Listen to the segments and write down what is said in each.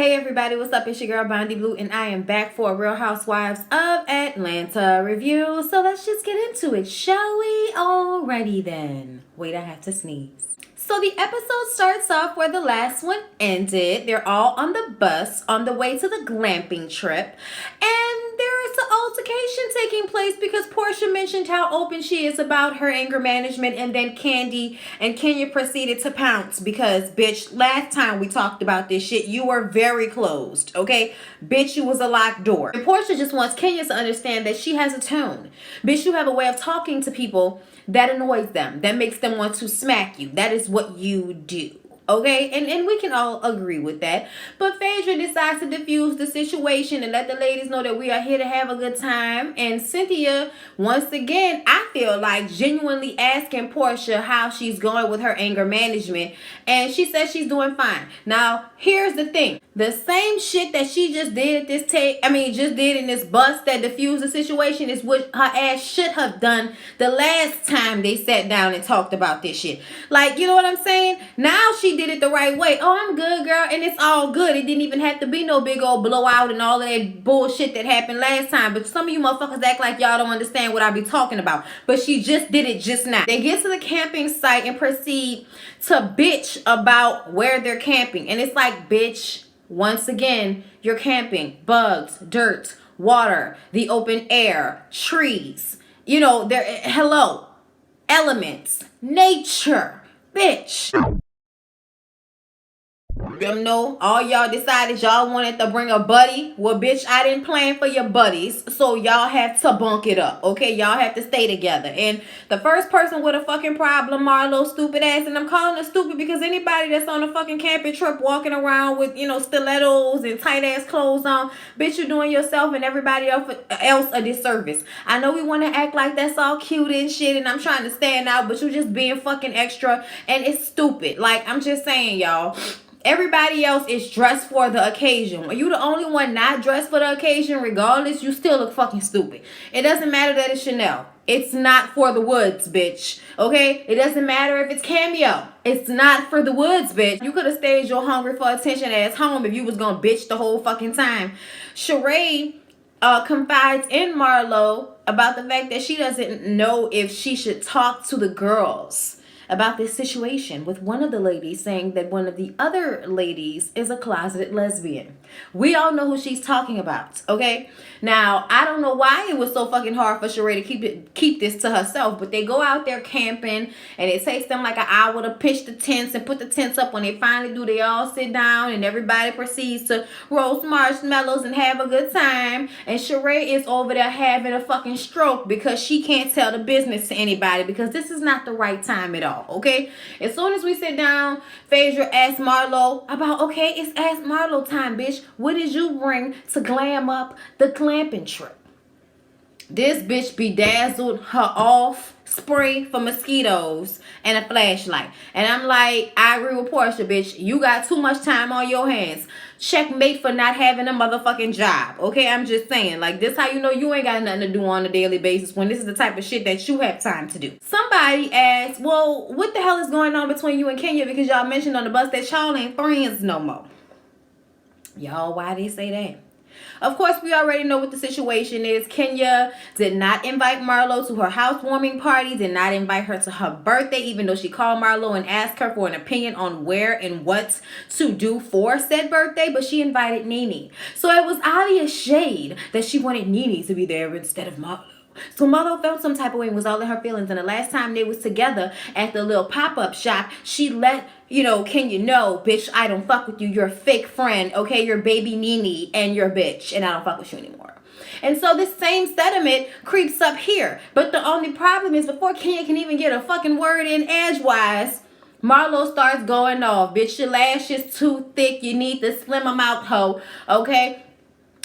Hey everybody, what's up? It's your girl Bondi Blue, and I am back for a Real Housewives of Atlanta review. So let's just get into it, shall we? Alrighty then. Wait, I have to sneeze. So the episode starts off where the last one ended. They're all on the bus on the way to the glamping trip. And there is an altercation taking place because Portia mentioned how open she is about her anger management, and then Candy and Kenya proceeded to pounce because, bitch, last time we talked about this shit, you were very closed, okay? Bitch, you was a locked door. And Portia just wants Kenya to understand that she has a tone. Bitch, you have a way of talking to people that annoys them, that makes them want to smack you. That is what you do. Okay, and we can all agree with that. But Phaedra decides to diffuse the situation and let the ladies know that we are here to have a good time. And Cynthia, once again, I feel like genuinely asking Portia how she's going with her anger management. And she says she's doing fine. Now, here's the thing. The same shit that she just did at this just did in this bus that diffused the situation is what her ass should have done the last time they sat down and talked about this shit. Like, you know what I'm saying? Now she did it the right way. Oh, I'm good, girl, and it's all good. It didn't even have to be no big old blowout and all of that bullshit that happened last time. But some of you motherfuckers act like y'all don't understand what I be talking about. But she just did it just now. They get to the camping site and proceed to bitch about where they're camping. And it's like, bitch, once again, you're camping. Bugs, dirt, water, the open air, trees. You know, hello, elements, nature, bitch. Them know all y'all decided y'all wanted to bring a buddy. Well, bitch, I didn't plan for your buddies, so y'all have to bunk it up, okay? Y'all have to stay together. And the first person with a fucking problem, Marlo, stupid ass, and I'm calling her stupid because anybody that's on a fucking camping trip walking around with, you know, stilettos and tight ass clothes on, bitch, you're doing yourself and everybody else a disservice. I know we want to act like that's all cute and shit, and I'm trying to stand out, but you're just being fucking extra, and it's stupid. Like, I'm just saying, y'all. Everybody else is dressed for the occasion. When you the only one not dressed for the occasion, regardless, you still look fucking stupid. It doesn't matter that it's Chanel. It's not for the woods, bitch. Okay? It doesn't matter if it's Cameo. It's not for the woods, bitch. You could have stayed your hungry for attention ass home if you was gonna bitch the whole fucking time. Sheree confides in Marlo about the fact that she doesn't know if she should talk to the girls about this situation, with one of the ladies saying that one of the other ladies is a closeted lesbian. We all know who she's talking about, okay? Now, I don't know why it was so fucking hard for Sheree to keep this to herself, but they go out there camping, and it takes them like an hour to pitch the tents and put the tents up. When they finally do, they all sit down, and everybody proceeds to roast marshmallows and have a good time, and Sheree is over there having a fucking stroke because she can't tell the business to anybody because this is not the right time at all. Okay, as soon as we sit down, Phaedra asks Marlo about, okay, it's Ask Marlo time, bitch. What did you bring to glam up the glamping trip? This bitch bedazzled her off spray for mosquitoes and a flashlight. And I'm like, I agree with Portia, bitch. You got too much time on your hands. Checkmate for not having a motherfucking job. Okay, I'm just saying. Like, this how you know you ain't got nothing to do on a daily basis when this is the type of shit that you have time to do. Somebody asked, well, what the hell is going on between you and Kenya? Because y'all mentioned on the bus that y'all ain't friends no more. Y'all, why they say that? Of course, we already know what the situation is. Kenya did not invite Marlo to her housewarming party, did not invite her to her birthday, even though she called Marlo and asked her for an opinion on where and what to do for said birthday, but she invited Nene. So it was obvious shade that she wanted Nene to be there instead of Marlo. So Marlo felt some type of way and was all in her feelings. And the last time they was together at the little pop-up shop, she let, you know, Kenya know, bitch, I don't fuck with you. You're a fake friend, okay? You're baby Nene and you're a bitch, and I don't fuck with you anymore. And so this same sentiment creeps up here. But the only problem is before Kenya can even get a fucking word in edgewise, Marlo starts going off. Bitch, your lash is too thick. You need to slim them out, hoe, okay?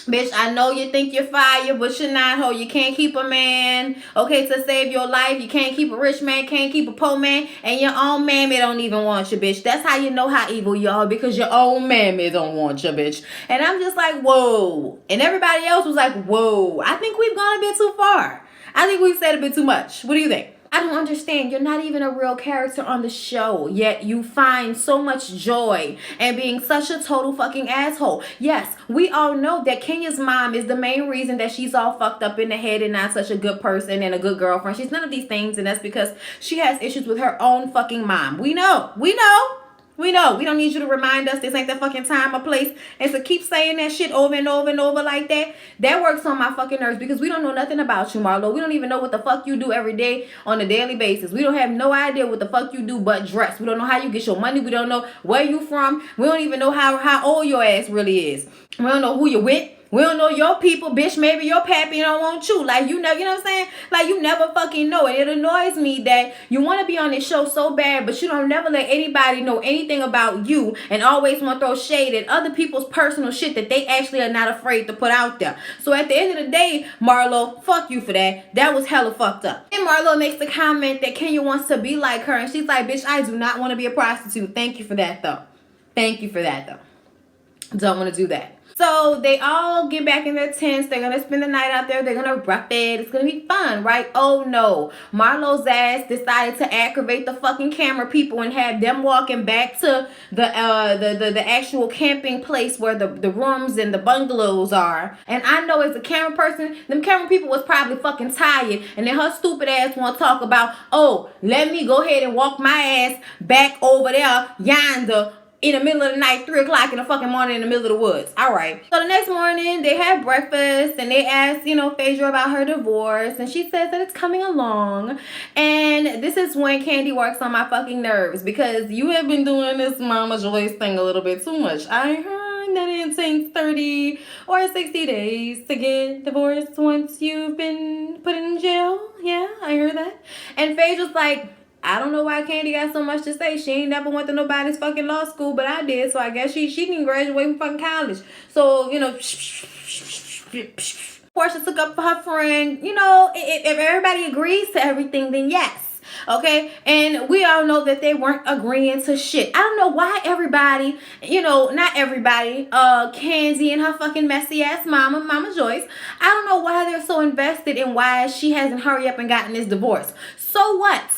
Bitch, I know you think you're fire, but you're not, ho. You can't keep a man, okay, to save your life. You can't keep a rich man, can't keep a poor man, and your own mammy don't even want you, bitch. That's how you know how evil you are, because your own mammy don't want you, bitch. And I'm just like, whoa. And everybody else was like, whoa. I think we've gone a bit too far. I think we've said a bit too much. What do you think? I don't understand. You're not even a real character on the show, yet you find so much joy in being such a total fucking asshole. Yes, we all know that Kenya's mom is the main reason that she's all fucked up in the head and not such a good person and a good girlfriend. She's none of these things, and that's because she has issues with her own fucking mom. We know. We know. We know. We don't need you to remind us this ain't the fucking time or place. And so keep saying that shit over and over and over like that. That works on my fucking nerves because we don't know nothing about you, Marlo. We don't even know what the fuck you do every day on a daily basis. We don't have no idea what the fuck you do but dress. We don't know how you get your money. We don't know where you from. We don't even know how old your ass really is. We don't know who you're with. We don't know your people, bitch. Maybe your pappy don't want you. Like, you know what I'm saying? Like, you never fucking know. And it annoys me that you want to be on this show so bad, but you don't never let anybody know anything about you and always want to throw shade at other people's personal shit that they actually are not afraid to put out there. So at the end of the day, Marlo, fuck you for that. That was hella fucked up. And Marlo makes the comment that Kenya wants to be like her. And she's like, bitch, I do not want to be a prostitute. Thank you for that, though. Thank you for that, though. Don't want to do that. So they all get back in their tents. They're going to spend the night out there. They're going to rough it. It's going to be fun, right? Oh, no. Marlo's ass decided to aggravate the fucking camera people and have them walking back to the actual camping place where the rooms and the bungalows are. And I know as a camera person, them camera people was probably fucking tired. And then her stupid ass want to talk about, oh, let me go ahead and walk my ass back over there, yonder, in the middle of the night, 3 o'clock in the fucking morning in the middle of the woods. All right. So the next morning, they have breakfast and they ask, Phaedra about her divorce. And she says that it's coming along. And this is when Candy works on my fucking nerves because you have been doing this Mama Joyce thing a little bit too much. I heard that it takes 30 or 60 days to get divorced once you've been put in jail. Yeah, I heard that. And Phaedra's like, I don't know why Candy got so much to say. She ain't never went to nobody's fucking law school, but I did. So I guess she didn't graduate from fucking college. So, Portia took up for her friend. If everybody agrees to everything, then yes. Okay? And we all know that they weren't agreeing to shit. I don't know why everybody, not everybody, Candy and her fucking messy ass Mama Joyce, I don't know why they're so invested in why she hasn't hurried up and gotten this divorce. So what?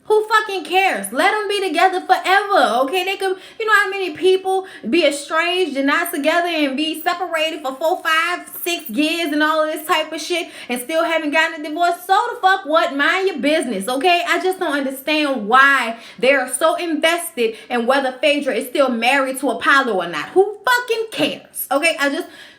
Who fucking cares? Let them be together forever, okay? They could, how many people be estranged and not together and be separated for 4, 5, 6 years and all of this type of shit and still haven't gotten a divorce? So the fuck what? Mind your business, okay? I just don't understand why they're so invested in whether Phaedra is still married to Apollo or not. Who fucking cares, okay?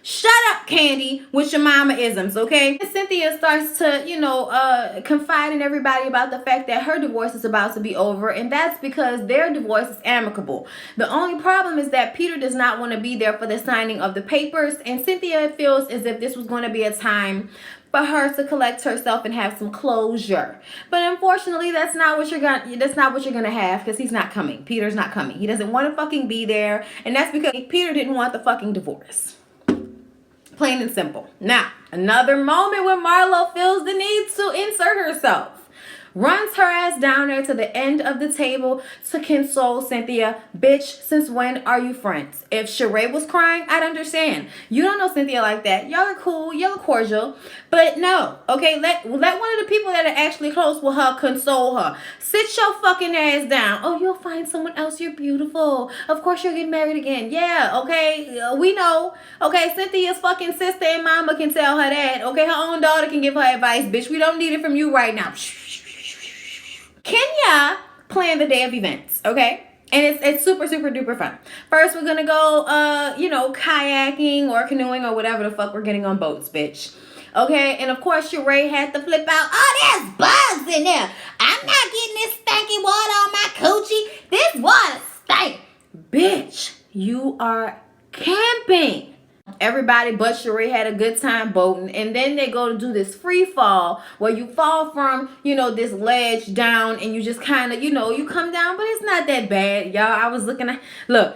Shut up, Candy, with your mama-isms, okay? And Cynthia starts to, confide in everybody about the fact that her divorce is about to be over, and that's because their divorce is amicable. The only problem is that Peter does not want to be there for the signing of the papers, and Cynthia feels as if this was going to be a time for her to collect herself and have some closure. But unfortunately, that's not what you're gonna have because he's not coming. Peter's not coming. He doesn't want to fucking be there, and that's because Peter didn't want the fucking divorce. Plain and simple. Now, another moment when Marlo feels the need to insert herself. Runs her ass down there to the end of the table to console Cynthia. Bitch, since when are you friends? If Sheree was crying, I'd understand. You don't know Cynthia like that. Y'all are cool. Y'all are cordial. But no, okay? Let one of the people that are actually close with her console her. Sit your fucking ass down. Oh, you'll find someone else. You're beautiful. Of course you'll get married again. Yeah, okay? We know. Okay, Cynthia's fucking sister and mama can tell her that. Okay, her own daughter can give her advice. Bitch, we don't need it from you right now. Kenya planned the day of events, okay? And it's super, super duper fun. First, we're gonna go, kayaking or canoeing or whatever the fuck we're getting on boats, bitch. Okay, and of course, Sheree had to flip out. Oh, there's bugs in there. I'm not getting this stanky water on my coochie. This water stank. Bitch, you are camping. Everybody but Sheree had a good time boating, and then they go to do this free fall where you fall from, this ledge down, and you just kind of, you come down, but it's not that bad, y'all. I was looking at, look,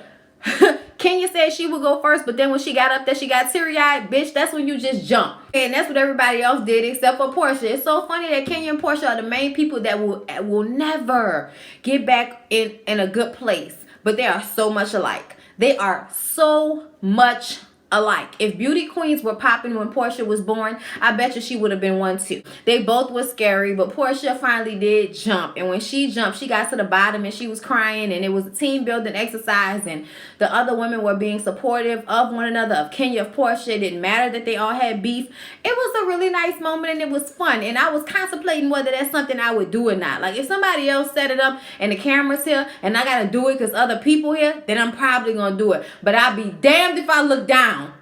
Kenya said she would go first, but then when she got up there, she got teary-eyed. Bitch, that's when you just jump. And that's what everybody else did except for Portia. It's so funny that Kenya and Portia are the main people that will never get back in a good place, but they are so much alike. They are so much alike. If beauty queens were popping when Portia was born, I bet you she would have been one too. They both were scary, but Portia finally did jump. And when she jumped, she got to the bottom and she was crying, and it was a team building exercise, and the other women were being supportive of one another, of Kenya, of Portia. It didn't matter that they all had beef. It was a really nice moment and it was fun. And I was contemplating whether that's something I would do or not. Like, if somebody else set it up and the camera's here and I gotta do it because other people here, then I'm probably gonna do it. But I'll be damned if I look down.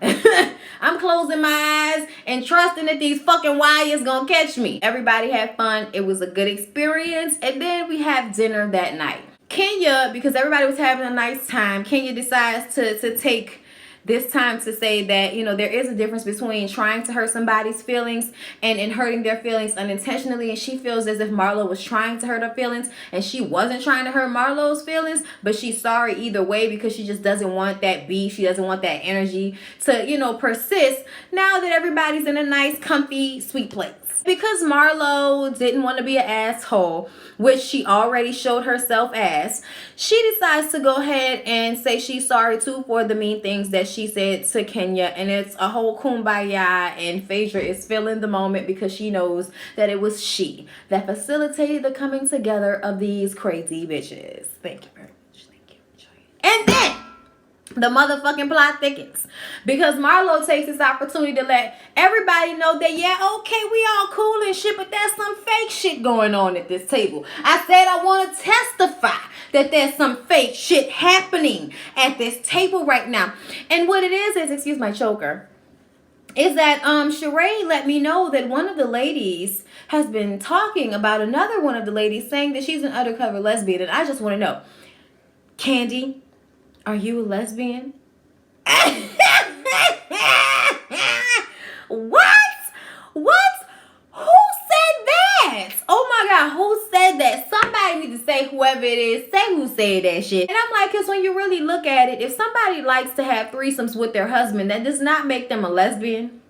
I'm closing my eyes and trusting that these fucking wires gonna catch me. Everybody had fun. It was a good experience. And then we have dinner that night. Kenya, because everybody was having a nice time, Kenya decides to take this time to say that, you know, there is a difference between trying to hurt somebody's feelings and hurting their feelings unintentionally. And she feels as if Marlo was trying to hurt her feelings and she wasn't trying to hurt Marlo's feelings, but she's sorry either way because she just doesn't want that beef. She doesn't want that energy to, you know, persist now that everybody's in a nice, comfy, sweet place. Because Marlo didn't want to be an asshole, which she already showed herself as, she decides to go ahead and say she's sorry too for the mean things that she said to Kenya. And it's a whole kumbaya, and Phaedra is feeling the moment because she knows that it was she that facilitated the coming together of these crazy bitches. Thank you very much. Thank you. And then the motherfucking plot thickens because Marlo takes this opportunity to let everybody know that, yeah, okay, we all cool and shit, but there's some fake shit going on at this table. I said I want to testify that there's some fake shit happening at this table right now. And what it is, excuse my choker, is that Sheree let me know that one of the ladies has been talking about another one of the ladies, saying that she's an undercover lesbian. And I just want to know, Candy, are you a lesbian? What? Who said that? Oh my God, who said that? Somebody need to say, whoever it is, say who said that shit. And I'm like, because when you really look at it, if somebody likes to have threesomes with their husband, that does not make them a lesbian.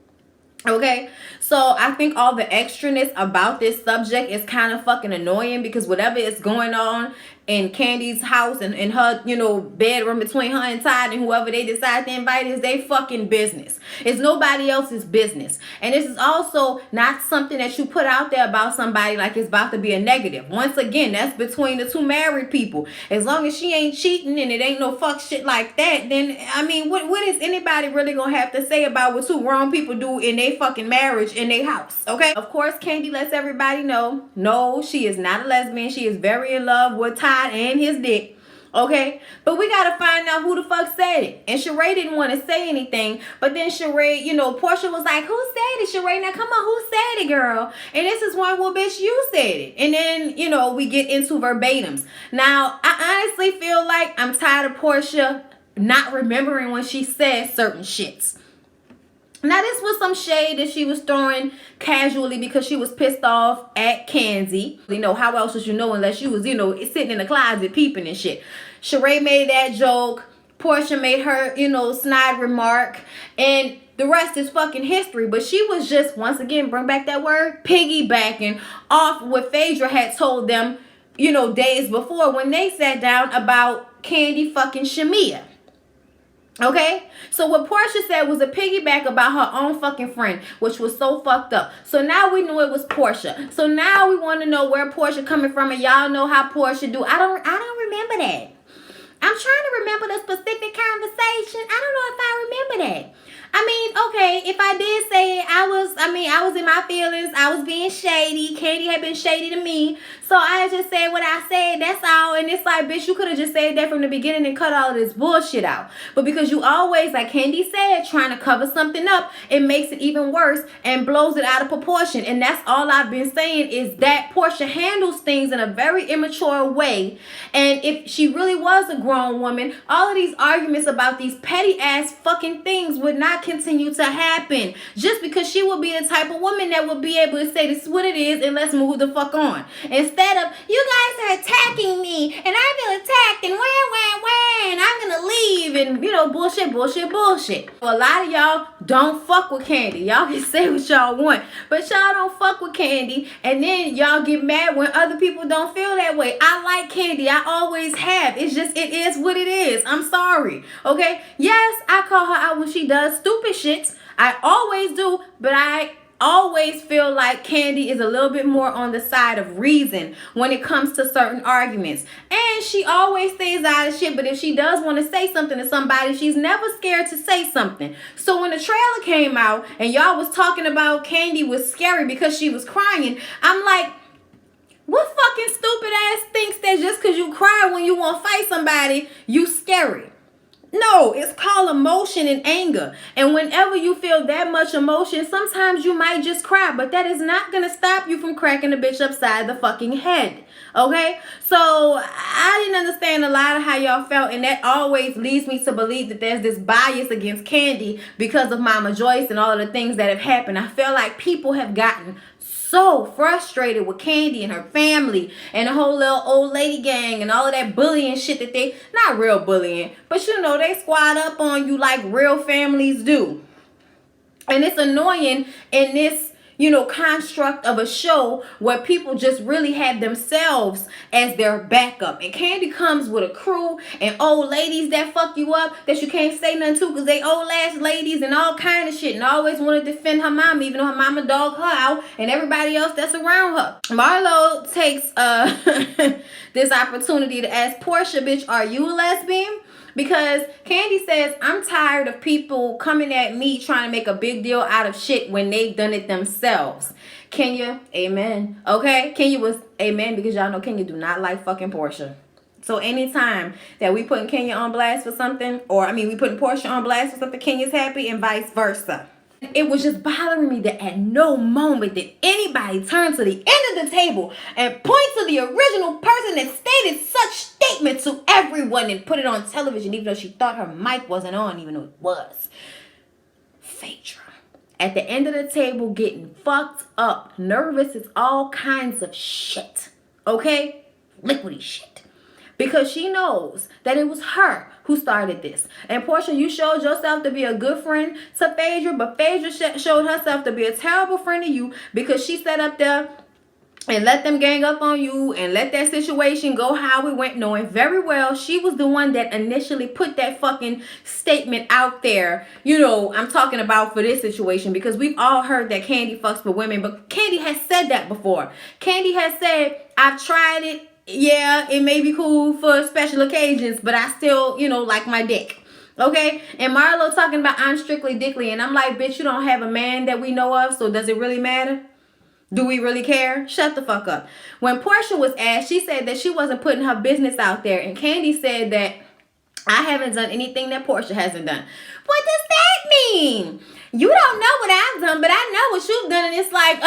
Okay, so I think all the extraness about this subject is kind of fucking annoying because whatever is going on in Candy's house and in her, you know, bedroom between her and Todd and whoever they decide to invite is their fucking business. It's nobody else's business. And this is also not something that you put out there about somebody like it's about to be a negative. Once again, that's between the two married people. As long as she ain't cheating and it ain't no fuck shit like that, then, I mean, what is anybody really gonna have to say about what two wrong people do in their fucking marriage in their house? Okay, of course Candy lets everybody know, no, she is not a lesbian. She is very in love with Todd and his dick. Okay, but we gotta find out who the fuck said it. And Sheree didn't want to say anything, but then Sheree, you know, Portia was like, who said it, Sheree? Now come on, who said it, girl? And this is one, well, bitch, you said it. And then, you know, we get into verbatims. Now I honestly feel like I'm tired of Portia not remembering when she said certain shits. Now, this was some shade that she was throwing casually because she was pissed off at Kenzie. You know, how else would you know unless you was, you know, sitting in the closet peeping and shit. Sheree made that joke. Portia made her, you know, snide remark. And the rest is fucking history. But she was just, once again, bring back that word, piggybacking off what Phaedra had told them, you know, days before when they sat down about Candy fucking Shamia. Okay, so what Portia said was a piggyback about her own fucking friend, which was so fucked up. So now we knew it was Portia. So now we want to know where Portia coming from, and y'all know how Portia do. I don't remember that. I'm trying to remember the specific conversation. I don't know if I remember that. I mean, okay, if I did say it, I was in my feelings. I was being shady. Candy had been shady to me. So I just said what I said. That's all. And it's like, bitch, you could have just said that from the beginning and cut all of this bullshit out. But because you always, like Candy said, trying to cover something up, it makes it even worse and blows it out of proportion. And that's all I've been saying is that Portia handles things in a very immature way. And if she really was a grown woman, all of these arguments about these petty ass fucking things would not continue to happen, just because she would be the type of woman that would be able to say this is what it is and let's move the fuck on, instead of you guys are attacking me and I feel attacked and wah and I'm gonna leave and, you know, bullshit. A lot of y'all don't fuck with Candy. Y'all can say what y'all want, but y'all don't fuck with Candy. And then y'all get mad when other people don't feel that way. I like Candy. I always have. It's just, it is what it is. I'm sorry. Okay? Yes, I call her out when she does stupid shit. I always do, but I always feel like Candy is a little bit more on the side of reason when it comes to certain arguments. And she always stays out of shit, but if she does want to say something to somebody, she's never scared to say something. So when the trailer came out and y'all was talking about Candy was scary because she was crying, I'm like, what fucking stupid ass thinks that just because you cry when you want to fight somebody, you scary? No, it's called emotion and anger. And whenever you feel that much emotion, sometimes you might just cry. But that is not going to stop you from cracking the bitch upside the fucking head. Okay? So I didn't understand a lot of how y'all felt. And that always leads me to believe that there's this bias against Candy because of Mama Joyce and all of the things that have happened. I feel like people have gotten so frustrated with Candy and her family and the whole little old lady gang and all of that bullying shit that they, not real bullying, but you know, they squad up on you like real families do. And it's annoying in this, you know, construct of a show where people just really have themselves as their backup. And Candy comes with a crew and old ladies that fuck you up that you can't say nothing to because they old ass ladies and all kind of shit, and always want to defend her mama even though her mama dog her out and everybody else that's around her. Marlo takes this opportunity to ask Portia, bitch, are you a lesbian? Because Candy says, I'm tired of people coming at me trying to make a big deal out of shit when they've done it themselves. Kenya, amen. Okay? Kenya was amen because y'all know Kenya do not like fucking Portia. So anytime that we putting Kenya on blast for something, or I mean we putting Portia on blast for something, Kenya's happy and vice versa. It was just bothering me that at no moment did anybody turn to the end of the table and point to the original person that stated such statement to everyone and put it on television, even though she thought her mic wasn't on, even though it was. Phaedra. At the end of the table, getting fucked up, nervous as all kinds of shit. Okay? Liquidy shit. Because she knows that it was her who started this. And Portia, you showed yourself to be a good friend to Phaedra, but Phaedra showed herself to be a terrible friend to you because she sat up there and let them gang up on you and let that situation go how it went, knowing very well she was the one that initially put that fucking statement out there. You know, I'm talking about for this situation because we've all heard that Candy fucks for women, but Candy has said that before. Candy has said, I've tried it. Yeah, it may be cool for special occasions, but I still, you know, like my dick. Okay? And Marlo talking about I'm strictly dickly. And I'm like, bitch, you don't have a man that we know of, so does it really matter? Do we really care? Shut the fuck up. When Portia was asked, she said that she wasn't putting her business out there. And Candy said that I haven't done anything that Portia hasn't done. What does that mean? You don't know what I've done, but I know what you've done. And it's like,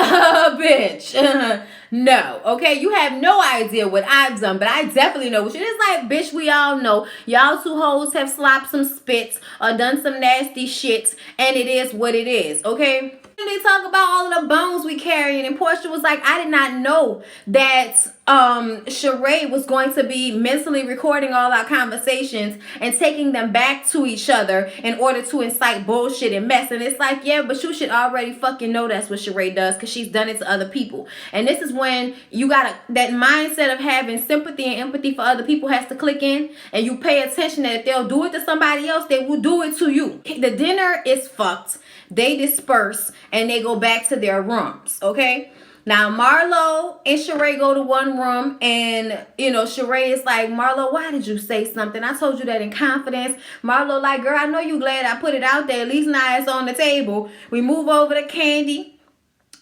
bitch. No, okay? You have no idea what I've done, but I definitely know what you. It's like, bitch, we all know. Y'all two hoes have slopped some spits or done some nasty shit, and it is what it is, okay? They talk about all of the bones we carrying, and Portia was like, I did not know that Sheree was going to be mentally recording all our conversations and taking them back to each other in order to incite bullshit and mess. And it's like, yeah, but you should already fucking know that's what Sheree does because she's done it to other people. And this is when you got that mindset of having sympathy and empathy for other people has to click in, and you pay attention that if they'll do it to somebody else, they will do it to you. The dinner is fucked. They disperse and they go back to their rooms, okay? Now, Marlo and Sheree go to one room, and, you know, Sheree is like, Marlo, why did you say something? I told you that in confidence. Marlo like, girl, I know you glad I put it out there. At least now it's on the table. We move over to Candy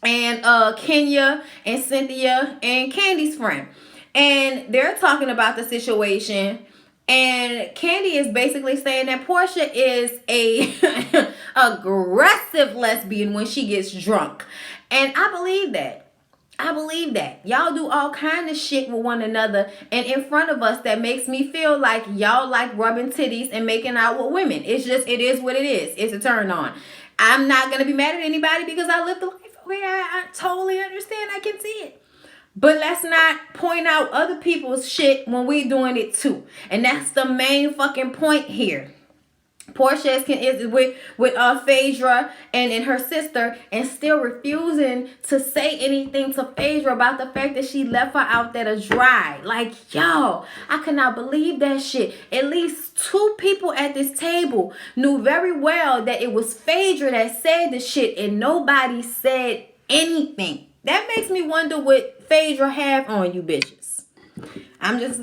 and Kenya and Cynthia and Candy's friend. And they're talking about the situation. And Candy is basically saying that Portia is a aggressive lesbian when she gets drunk. And I believe that. I believe that. Y'all do all kind of shit with one another and in front of us that makes me feel like y'all like rubbing titties and making out with women. It's just, it is what it is. It's a turn on. I'm not going to be mad at anybody because I live the life. Okay, I totally understand. I can see it. But let's not point out other people's shit when we doing it too. And that's the main fucking point here. Portia is with Phaedra and her sister, and still refusing to say anything to Phaedra about the fact that she left her out there to dry. Like, yo, I cannot believe that shit. At least 2 people at this table knew very well that it was Phaedra that said the shit, and nobody said anything. That makes me wonder what Phaedra have on you bitches. I'm just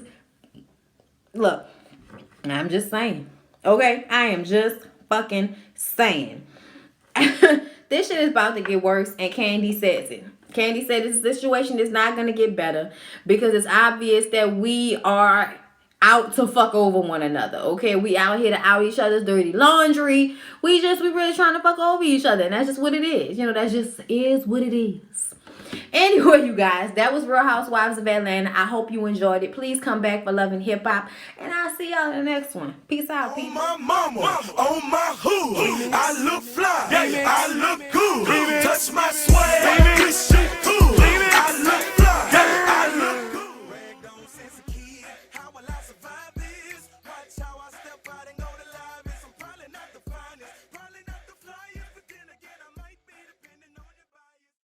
saying. Okay, I am just fucking saying. This shit is about to get worse, and Candy says it. Candy said this situation is not going to get better because it's obvious that we are out to fuck over one another. Okay, we out here to out each other's dirty laundry. We really trying to fuck over each other, and that's just what it is. You know, that just is what it is. Anyway, you guys, that was Real Housewives of Atlanta. I hope you enjoyed it. Please come back for Love and Hip Hop, and I'll see y'all in the next one. Peace out, people. On my mama, on my hood, I look fly, I look good. Touch my swag,